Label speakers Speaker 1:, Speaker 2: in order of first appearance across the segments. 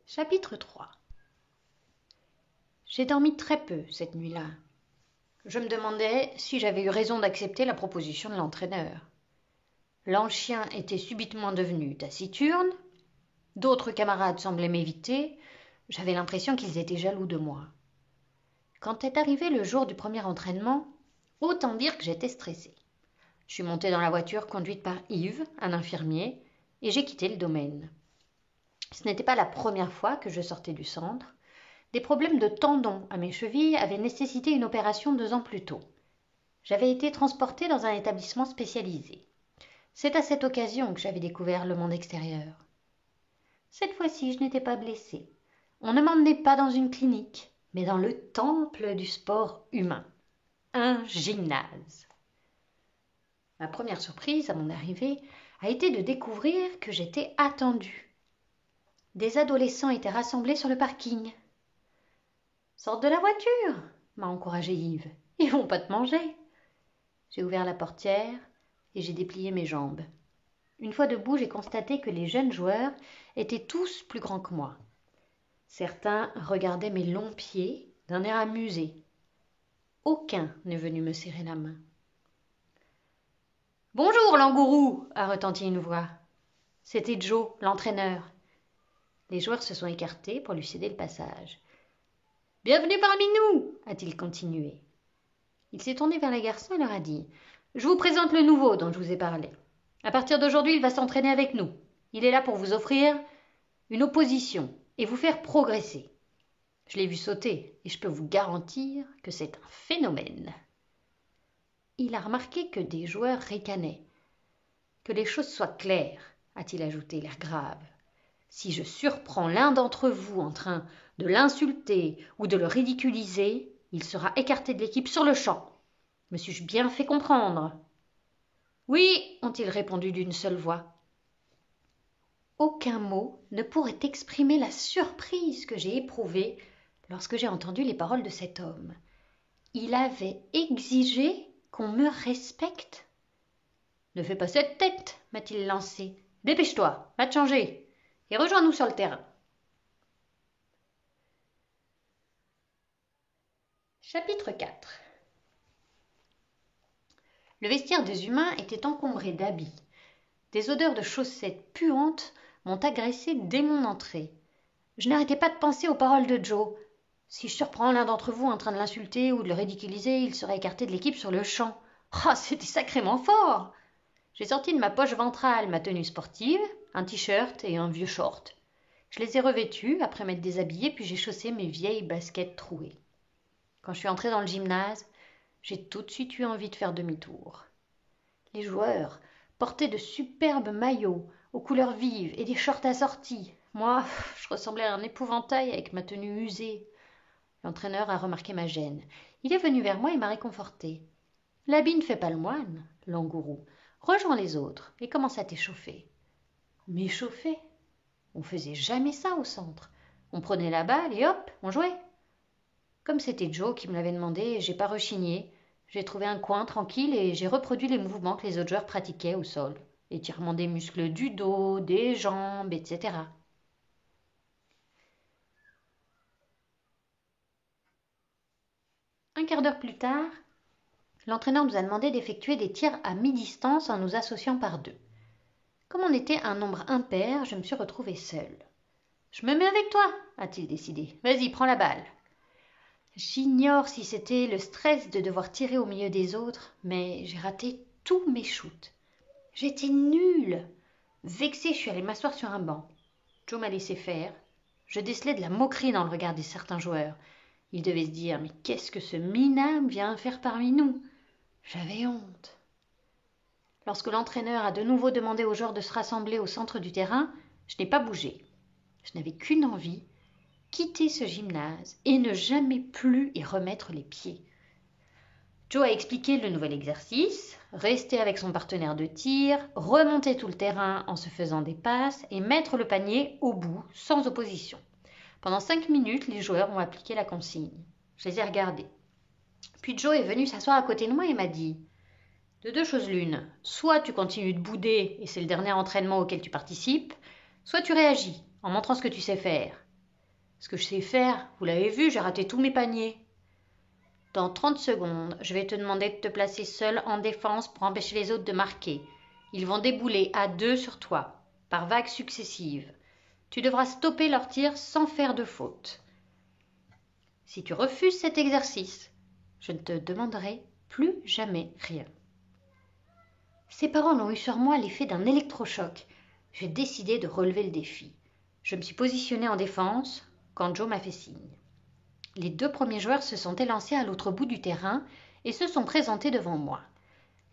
Speaker 1: Chapitre 3. J'ai dormi très peu cette nuit-là. Je me demandais si j'avais eu raison d'accepter la proposition de l'entraîneur. L'ancien était subitement devenu taciturne, d'autres camarades semblaient m'éviter, j'avais l'impression qu'ils étaient jaloux de moi. Quand est arrivé le jour du premier entraînement, autant dire que j'étais stressée. Je suis montée dans la voiture conduite par Yves, un infirmier, et j'ai quitté le domaine. Ce n'était pas la première fois que je sortais du centre. Des problèmes de tendons à mes chevilles avaient nécessité une opération 2 ans plus tôt. J'avais été transportée dans un établissement spécialisé. C'est à cette occasion que j'avais découvert le monde extérieur. Cette fois-ci, je n'étais pas blessée. On ne m'emmenait pas dans une clinique, mais dans le temple du sport humain, un gymnase. Ma première surprise à mon arrivée a été de découvrir que j'étais attendue. Des adolescents étaient rassemblés sur le parking. « Sors de la voiture !» m'a encouragé Yves. « Ils vont pas te manger !» J'ai ouvert la portière et j'ai déplié mes jambes. Une fois debout, j'ai constaté que les jeunes joueurs étaient tous plus grands que moi. Certains regardaient mes longs pieds d'un air amusé. Aucun n'est venu me serrer la main. « Bonjour, Langourou !» a retenti une voix. C'était Joe, l'entraîneur. Les joueurs se sont écartés pour lui céder le passage. « Bienvenue parmi nous !» a-t-il continué. Il s'est tourné vers les garçons et leur a dit « Je vous présente le nouveau dont je vous ai parlé. À partir d'aujourd'hui, il va s'entraîner avec nous. Il est là pour vous offrir une opposition et vous faire progresser. Je l'ai vu sauter et je peux vous garantir que c'est un phénomène. » Il a remarqué que des joueurs ricanaient. « Que les choses soient claires, » a-t-il ajouté, l'air grave. « Si je surprends l'un d'entre vous en train de l'insulter ou de le ridiculiser, il sera écarté de l'équipe sur le champ. Me suis-je bien fait comprendre ?»« Oui, » ont-ils répondu d'une seule voix. Aucun mot ne pourrait exprimer la surprise que j'ai éprouvée lorsque j'ai entendu les paroles de cet homme. Il avait exigé qu'on me respecte. « Ne fais pas cette tête, » m'a-t-il lancé. « Dépêche-toi, va te changer et rejoins-nous sur le terrain. » Chapitre 4. Le vestiaire des humains était encombré d'habits. Des odeurs de chaussettes puantes m'ont agressée dès mon entrée. Je n'arrêtais pas de penser aux paroles de Joe. Si je surprends l'un d'entre vous en train de l'insulter ou de le ridiculiser, il sera écarté de l'équipe sur le champ. Ah, c'était sacrément fort! J'ai sorti de ma poche ventrale ma tenue sportive, un t-shirt et un vieux short. Je les ai revêtus après m'être déshabillée, puis j'ai chaussé mes vieilles baskets trouées. Quand je suis entrée dans le gymnase, j'ai tout de suite eu envie de faire demi-tour. Les joueurs portaient de superbes maillots aux couleurs vives et des shorts assortis. Moi, je ressemblais à un épouvantail avec ma tenue usée. L'entraîneur a remarqué ma gêne. Il est venu vers moi et m'a réconfortée. « L'habit ne fait pas le moine, Langourou. Rejoins les autres et commence à t'échauffer. » M'échauffer? On faisait jamais ça au centre. On prenait la balle et hop, on jouait. Comme c'était Joe qui me l'avait demandé, j'ai pas rechigné. J'ai trouvé un coin tranquille et j'ai reproduit les mouvements que les autres joueurs pratiquaient au sol. Étirement des muscles du dos, des jambes, etc. Un quart d'heure plus tard, l'entraîneur nous a demandé d'effectuer des tirs à mi-distance en nous associant par deux. Comme on était un nombre impair, je me suis retrouvée seule. « Je me mets avec toi » a-t-il décidé. « Vas-y, prends la balle. » J'ignore si c'était le stress de devoir tirer au milieu des autres, mais j'ai raté tous mes shoots. J'étais nulle. Vexée, je suis allée m'asseoir sur un banc. Joe m'a laissé faire. Je décelais de la moquerie dans le regard de certains joueurs. Ils devaient se dire « Mais qu'est-ce que ce minable vient faire parmi nous ?» J'avais honte. Lorsque l'entraîneur a de nouveau demandé aux joueurs de se rassembler au centre du terrain, je n'ai pas bougé. Je n'avais qu'une envie, quitter ce gymnase et ne jamais plus y remettre les pieds. Joe a expliqué le nouvel exercice, rester avec son partenaire de tir, remonter tout le terrain en se faisant des passes et mettre le panier au bout sans opposition. Pendant 5 minutes, les joueurs ont appliqué la consigne. Je les ai regardés. Puis Joe est venu s'asseoir à côté de moi et m'a dit « De deux choses l'une, soit tu continues de bouder et c'est le dernier entraînement auquel tu participes, soit tu réagis en montrant ce que tu sais faire. Ce que je sais faire, vous l'avez vu, j'ai raté tous mes paniers. Dans 30 secondes, je vais te demander de te placer seul en défense pour empêcher les autres de marquer. Ils vont débouler à 2 sur toi, par vagues successives. Tu devras stopper leur tir sans faire de faute. Si tu refuses cet exercice, je ne te demanderai plus jamais rien. Ces paroles ont eu sur moi l'effet d'un électrochoc. J'ai décidé de relever le défi. Je me suis positionnée en défense quand Joe m'a fait signe. Les 2 premiers joueurs se sont élancés à l'autre bout du terrain et se sont présentés devant moi.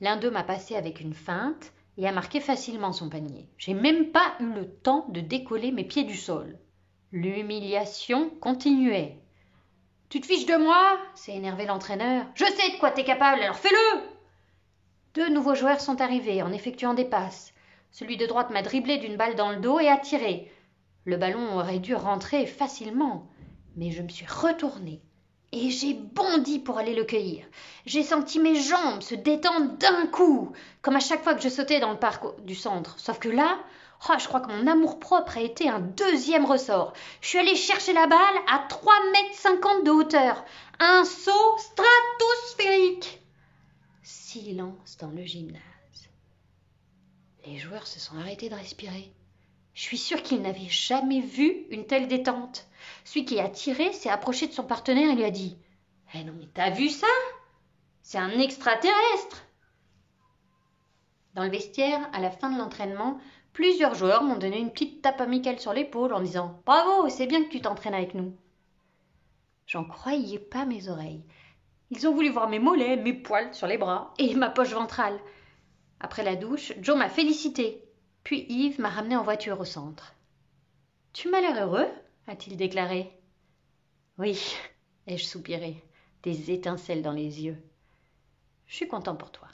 Speaker 1: L'un d'eux m'a passé avec une feinte et a marqué facilement son panier. J'ai même pas eu le temps de décoller mes pieds du sol. L'humiliation continuait. « Tu te fiches de moi ?» s'est énervé l'entraîneur. « Je sais de quoi t'es capable, alors fais-le !» 2 nouveaux joueurs sont arrivés en effectuant des passes. Celui de droite m'a dribblé d'une balle dans le dos et a tiré. Le ballon aurait dû rentrer facilement, mais je me suis retournée et j'ai bondi pour aller le cueillir. J'ai senti mes jambes se détendre d'un coup, comme à chaque fois que je sautais dans le parc du centre. Sauf que là, je crois que mon amour-propre a été un 2e ressort. Je suis allée chercher la balle à 3,50 m de hauteur. Un saut stratosphérique. Silence dans le gymnase. Les joueurs se sont arrêtés de respirer. Je suis sûre qu'ils n'avaient jamais vu une telle détente. Celui qui a tiré s'est approché de son partenaire et lui a dit « Eh non, mais t'as vu ça? C'est un extraterrestre !» Dans le vestiaire, à la fin de l'entraînement, plusieurs joueurs m'ont donné une petite tape amicale sur l'épaule en disant « Bravo, c'est bien que tu t'entraînes avec nous !» J'en croyais pas mes oreilles. Ils ont voulu voir mes mollets, mes poils sur les bras et ma poche ventrale. Après la douche, Joe m'a félicité. Puis Yves m'a ramené en voiture au centre. « Tu m'as l'air heureux ?» a-t-il déclaré. « Oui, » ai-je soupiré, des étincelles dans les yeux. « Je suis content pour toi. »